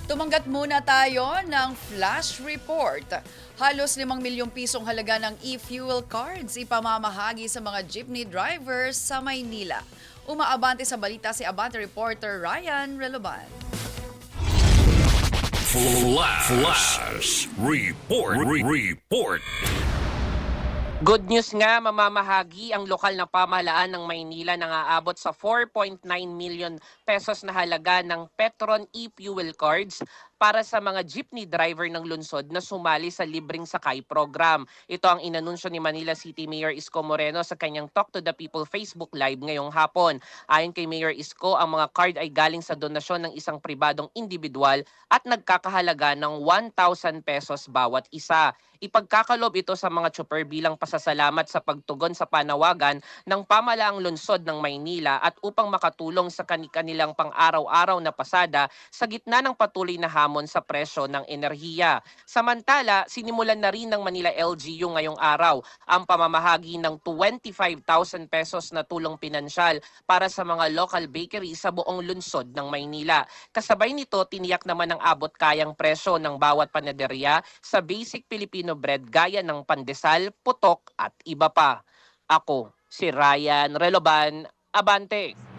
Tumanggap muna tayo ng flash report. Halos 5 milyong pisong halaga ng e-fuel cards ipamamahagi sa mga jeepney drivers sa Maynila. Umaabante sa balita si Abante reporter Ryan Reloban. Flash report. Good news nga, mamamahagi ang lokal na pamahalaan ng Maynila na aabot sa 4.9 million pesos na halaga ng Petron e-fuel cards para sa mga jeepney driver ng lungsod na sumali sa libreng sakay program. Ito ang inanunsyo ni Manila City Mayor Isko Moreno sa kanyang Talk to the People Facebook Live ngayong hapon. Ayon kay Mayor Isko, ang mga card ay galing sa donasyon ng isang pribadong individual at nagkakahalaga ng 1,000 pesos bawat isa. Ipagkakalob ito sa mga tsuper bilang pasasalamat sa pagtugon sa panawagan ng pamalaang lungsod ng Maynila at upang makatulong sa kanilang pang-araw-araw na pasada sa gitna ng patuloy na hamon sa presyo ng enerhiya. Samantala, sinimulan na rin ng Manila LGU ngayong araw ang pamamahagi ng 25,000 pesos na tulong pinansyal para sa mga local bakery sa buong lungsod ng Maynila. Kasabay nito, tiniyak naman ang abot kayang presyo ng bawat panaderya sa basic Filipino bread gaya ng pandesal, putok at iba pa. Ako, si Ryan Reloban, Abante.